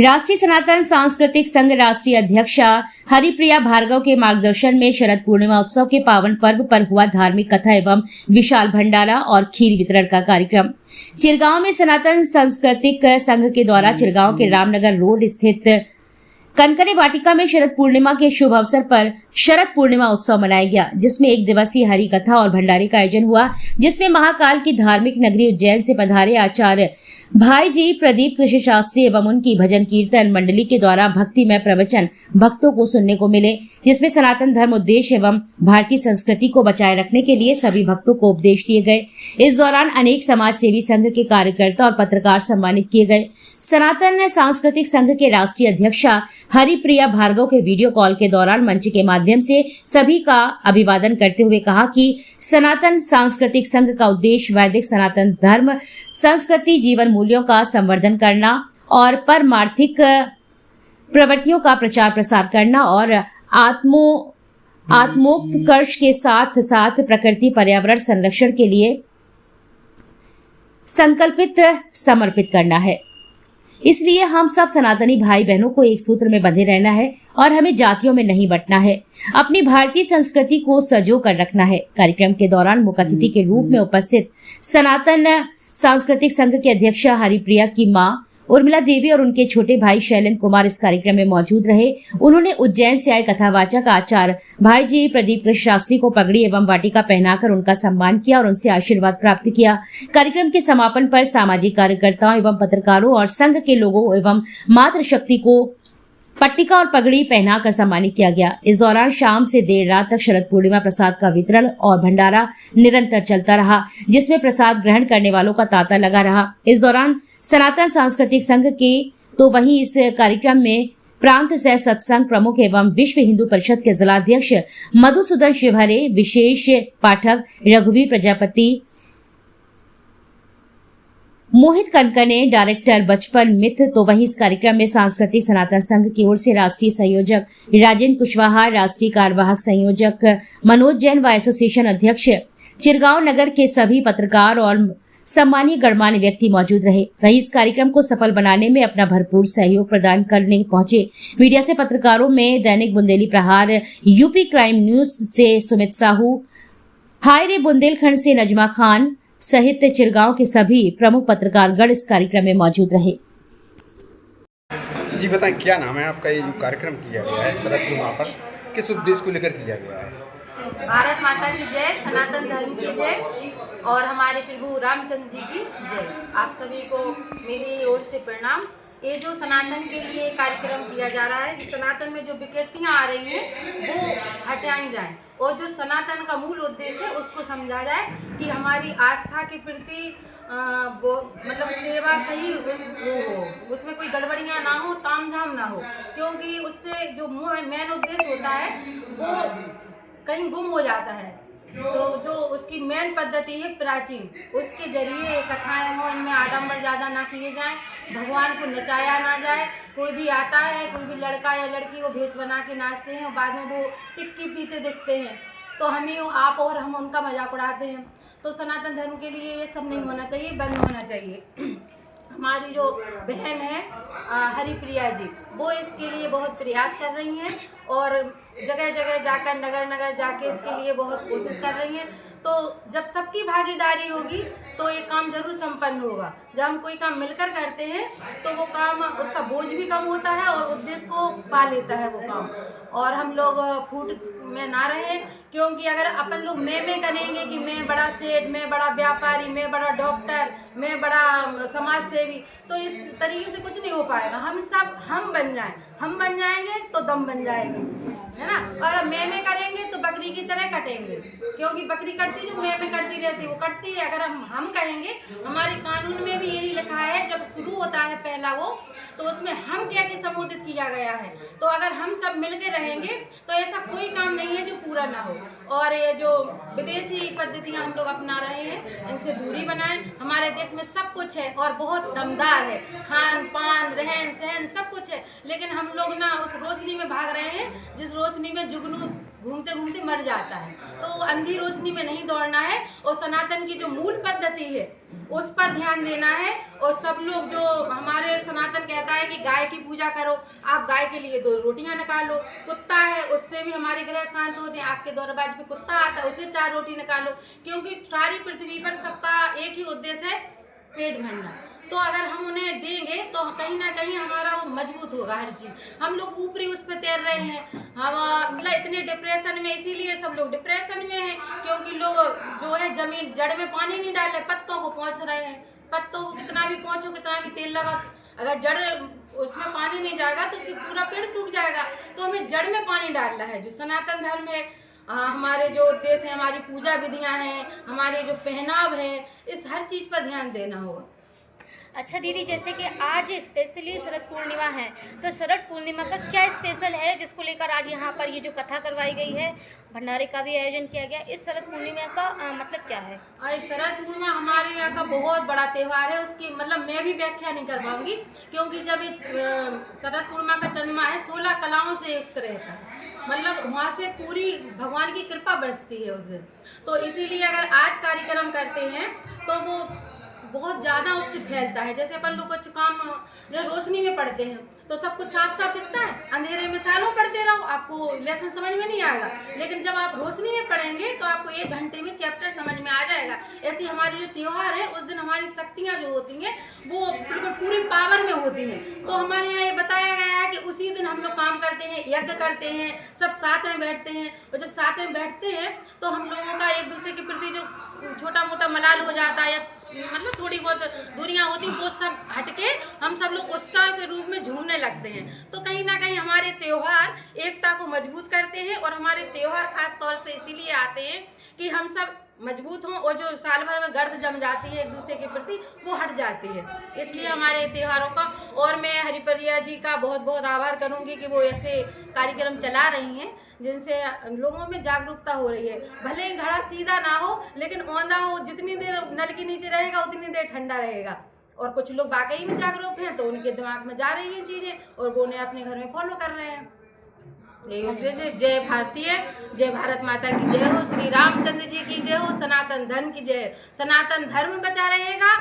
राष्ट्रीय सनातन सांस्कृतिक संघ राष्ट्रीय अध्यक्षा हरिप्रिया भार्गव के मार्गदर्शन में शरद पूर्णिमा उत्सव के पावन पर्व पर हुआ धार्मिक कथा एवं विशाल भंडारा और खीर वितरण का कार्यक्रम। चिरगांव में सनातन सांस्कृतिक संघ के द्वारा चिरगांव के रामनगर रोड स्थित कनकने वाटिका में शरद पूर्णिमा के शुभ अवसर पर शरद पूर्णिमा उत्सव मनाया गया, जिसमें एक दिवसीय हरि कथा और भंडारे का आयोजन हुआ, जिसमें महाकाल की धार्मिक नगरी उज्जैन से पधारे आचार्य भाई जी प्रदीप कृष्ण शास्त्री एवं उनकी भजन कीर्तन मंडली के द्वारा भक्तिमय प्रवचन भक्तों को सुनने को मिले, जिसमें सनातन धर्म उद्देश्य एवं भारतीय संस्कृति को बचाए रखने के लिए सभी भक्तों को उपदेश दिए गए। इस दौरान अनेक समाज सेवी संघ के कार्यकर्ता और पत्रकार सम्मानित किए गए। सनातन सांस्कृतिक संघ के राष्ट्रीय अध्यक्षा हरिप्रिया भार्गव के वीडियो कॉल के दौरान मंच के माध्यम से सभी का अभिवादन करते हुए कहा कि सनातन सांस्कृतिक संघ का उद्देश्य वैदिक सनातन धर्म संस्कृति जीवन मूल्यों का संवर्धन करना और परमार्थिक प्रवृत्तियों का प्रचार प्रसार करना और आत्मोत्कर्ष के साथ साथ प्रकृति पर्यावरण संरक्षण के लिए संकल्पित समर्पित करना है। इसलिए हम सब सनातनी भाई बहनों को एक सूत्र में बंधे रहना है और हमें जातियों में नहीं बंटना है, अपनी भारतीय संस्कृति को सजो कर रखना है। कार्यक्रम के दौरान मुख्य अतिथि के रूप में उपस्थित सनातन सांस्कृतिक संघ के अध्यक्ष हरिप्रिया की मां उर्मिला देवी और उनके छोटे भाई शैलेंद्र कुमार इस कार्यक्रम में मौजूद रहे। उन्होंने उज्जैन से आए कथावाचक आचार्य भाई जी प्रदीप कृष्ण शास्त्री को पगड़ी एवं वाटिका पहनाकर उनका सम्मान किया और उनसे आशीर्वाद प्राप्त किया। कार्यक्रम के समापन पर सामाजिक कार्यकर्ताओं एवं पत्रकारों और संघ के लोगों एवं मातृशक्ति को पट्टिका और पगड़ी पहनाकर सम्मानित किया गया। इस दौरान शाम से देर रात तक शरद पूर्णिमा प्रसाद का वितरण और भंडारा निरंतर चलता रहा, जिसमें प्रसाद ग्रहण करने वालों का तांता लगा रहा। इस दौरान सनातन सांस्कृतिक संघ के तो वहीं इस कार्यक्रम में प्रांत सह सत्संग प्रमुख एवं विश्व हिंदू परिषद के जिलाध्यक्ष मधुसूदन शिवहरे, विशेष पाठक रघुवीर प्रजापति, मोहित कनकने, डायरेक्टर बचपन मित्र, तो वहीं इस कार्यक्रम में सांस्कृतिक सनातन संघ की ओर से राष्ट्रीय संयोजक राजेंद्र कुशवाहा, राष्ट्रीय कार्यवाहक संयोजक मनोज जैन व एसोसिएशन अध्यक्ष चिरगांव नगर के सभी पत्रकार और सम्मानीय गणमान्य व्यक्ति मौजूद रहे। वहीं इस कार्यक्रम को सफल बनाने में अपना भरपूर सहयोग प्रदान करने पहुंचे मीडिया से पत्रकारों में दैनिक बुंदेली प्रहार, यूपी क्राइम न्यूज से सुमित साहू, हाय रे बुंदेलखंड से नजमा खान सहित चिरगांव के सभी प्रमुख पत्रकारगण इस कार्यक्रम में मौजूद रहे। जी बताएं, क्या नाम है आपका? ये जो कार्यक्रम किया गया है शरद पूर्णिमा पर, किस उद्देश्य को लेकर किया गया है? भारत माता की जय, सनातन धर्म की जय और हमारे प्रभु रामचंद्र जी की जय। आप सभी को मेरी ओर से प्रणाम। ये जो सनातन के लिए कार्यक्रम किया जा रहा है कि सनातन में जो विकृतियाँ आ रही हैं वो हटाई जाएं और जो सनातन का मूल उद्देश्य है उसको समझा जाए कि हमारी आस्था के प्रति मतलब सेवा सही हो, उसमें कोई गड़बड़ियाँ ना हो, तामझाम ना हो, क्योंकि उससे जो मेन उद्देश्य होता है वो कहीं गुम हो जाता है। तो जो उसकी मेन पद्धति है प्राचीन, उसके जरिए कथाएं हो, इनमें आडंबर ज़्यादा ना किए जाएं, भगवान को नचाया ना जाए। कोई भी आता है, कोई भी लड़का या लड़की वो भेष बना के नाचते हैं और बाद में वो टिक्की पीते दिखते हैं, तो हमें आप और हम उनका मजाक उड़ाते हैं। तो सनातन धर्म के लिए ये सब नहीं होना चाहिए, बंद होना चाहिए। हमारी जो बहन है हरिप्रिया जी, वो इसके लिए बहुत प्रयास कर रही हैं और जगह जगह जाकर नगर नगर जाके इसके लिए बहुत कोशिश कर रही हैं। तो जब सबकी भागीदारी होगी तो ये काम जरूर संपन्न होगा। जब हम कोई काम मिलकर करते हैं तो वो काम, उसका बोझ भी कम होता है और उद्देश्य को पा लेता है वो काम। और हम लोग फूट में ना रहें, क्योंकि अगर अपन लोग मैं करेंगे कि मैं बड़ा सेठ, मैं बड़ा व्यापारी, मैं बड़ा डॉक्टर, मैं बड़ा समाज सेवी, तो इस तरीके से कुछ नहीं हो पाएगा। हम सब हम बन जाएंगे तो दम बन जाएंगे, है ना। और अगर मैं करेंगे तो बकरी की तरह कटेंगे, क्योंकि बकरी कटती जो मैं करती रहती वो कटती है। अगर हम कहेंगे, हमारे कानून में भी यही लिखा है, जब शुरू होता है पहला वो, तो उसमें हम क्या के संबोधित किया गया है। तो अगर हम सब मिलकर रहेंगे तो ऐसा कोई काम नहीं है जो पूरा ना हो। और ये जो विदेशी पद्धतियां हम लोग अपना रहे हैं, इनसे दूरी बनाएं। हमारे देश में सब कुछ है और बहुत दमदार है, खान पान रहन सहन सब कुछ है, लेकिन हम लोग ना उस रोशनी में भाग रहे हैं जिस रोशनी में जुगनू घूमते घूमते मर जाता है। तो अंधी रोशनी में नहीं दौड़ना है और सनातन की जो मूल पद्धति है उस पर ध्यान देना है। और सब लोग जो हमारे सनातन कहता है कि गाय की पूजा करो, आप गाय के लिए 2 रोटियां निकालो। कुत्ता है उससे भी हमारे ग्रह शांत होते हैं। आपके दरवाजे पे कुत्ता आता है उसे 4 रोटी निकालो, क्योंकि सारी पृथ्वी पर सबका एक ही उद्देश्य है, पेट भरना। तो अगर हम उन्हें देंगे तो कहीं ना कहीं हमारा वो मजबूत होगा हर चीज़। हम लोग ऊपरी उस पर तैर रहे हैं, हम मतलब इतने डिप्रेशन में, इसीलिए सब लोग डिप्रेशन में हैं, क्योंकि लोग जो है जमीन जड़ में पानी नहीं डाल रहे, पत्तों को पहुँच रहे हैं। पत्तों को कितना भी पहुँचो, कितना भी तेल लगा, अगर जड़ उसमें पानी नहीं जाएगा तो पूरा पेड़ सूख जाएगा। तो हमें जड़ में पानी डालना है। जो सनातन धर्म है, हमारे जो उद्देश्य है, हमारी पूजा विधियाँ हैं, हमारे जो पहनाव है, इस हर चीज़ पर ध्यान देना होगा। अच्छा दीदी, जैसे कि आज स्पेशली शरद पूर्णिमा है, तो शरद पूर्णिमा का क्या स्पेशल है जिसको लेकर आज यहाँ पर ये जो कथा करवाई गई है, भंडारे का भी आयोजन किया गया, इस शरद पूर्णिमा का मतलब क्या है? शरद पूर्णिमा हमारे यहाँ का बहुत बड़ा त्यौहार है। उसकी मतलब मैं भी व्याख्या नहीं कर पाऊंगी, क्योंकि जब शरद पूर्णिमा का जन्म है 16 कलाओं से युक्त रहता है, मतलब वहाँ से पूरी भगवान की कृपा बरसती है उस दिन। तो इसीलिए अगर आज कार्यक्रम करते हैं तो वो बहुत ज़्यादा उससे फैलता है। जैसे अपन लोग कुछ काम जब रोशनी में पढ़ते हैं तो सब कुछ साफ साफ दिखता है, अंधेरे में सालों पढ़ते रहो आपको लेसन समझ में नहीं आएगा। लेकिन जब आप रोशनी में पढ़ेंगे तो आपको 1 घंटे में चैप्टर समझ में आ जाएगा। ऐसी हमारी जो त्यौहार है उस दिन हमारी शक्तियाँ जो होती हैं वो बिल्कुल पूरी पावर में होती हैं। तो हमारे यहाँ ये बताया गया है कि उसी दिन हम लोग काम करते हैं, यज्ञ करते हैं, सब साथ में बैठते हैं। और जब साथ में बैठते हैं तो हम लोगों का एक दूसरे के प्रति जो छोटा मोटा मलाल हो जाता है या मतलब थोड़ी बहुत दूरियां होती वो सब हटके हम सब लोग उत्साह के रूप में झूमने लगते हैं। तो कहीं ना कहीं हमारे त्योहार एकता को मजबूत करते हैं। और हमारे त्योहार खास तौर से इसीलिए आते हैं कि हम सब मजबूत हों और जो साल भर में गर्द जम जाती है एक दूसरे के प्रति वो हट जाती है, इसलिए हमारे त्योहारों का। और मैं हरिप्रिया जी का बहुत बहुत आभार करूंगी कि वो ऐसे कार्यक्रम चला रही हैं जिनसे लोगों में जागरूकता हो रही है। भले ही घड़ा सीधा ना हो लेकिन औंधा हो, जितनी देर नल के नीचे रहेगा उतनी देर ठंडा रहेगा। और कुछ लोग वाकई में जागरूक हैं तो उनके दिमाग में जा रही हैं चीज़ें और वो उन्हें अपने घर में फॉलो कर रहे हैं। जय भारतीय, जय भारत माता की जय हो, श्री रामचंद्र जी की जय हो, सनातन धर्म की जय। सनातन धर्म बचा रहेगा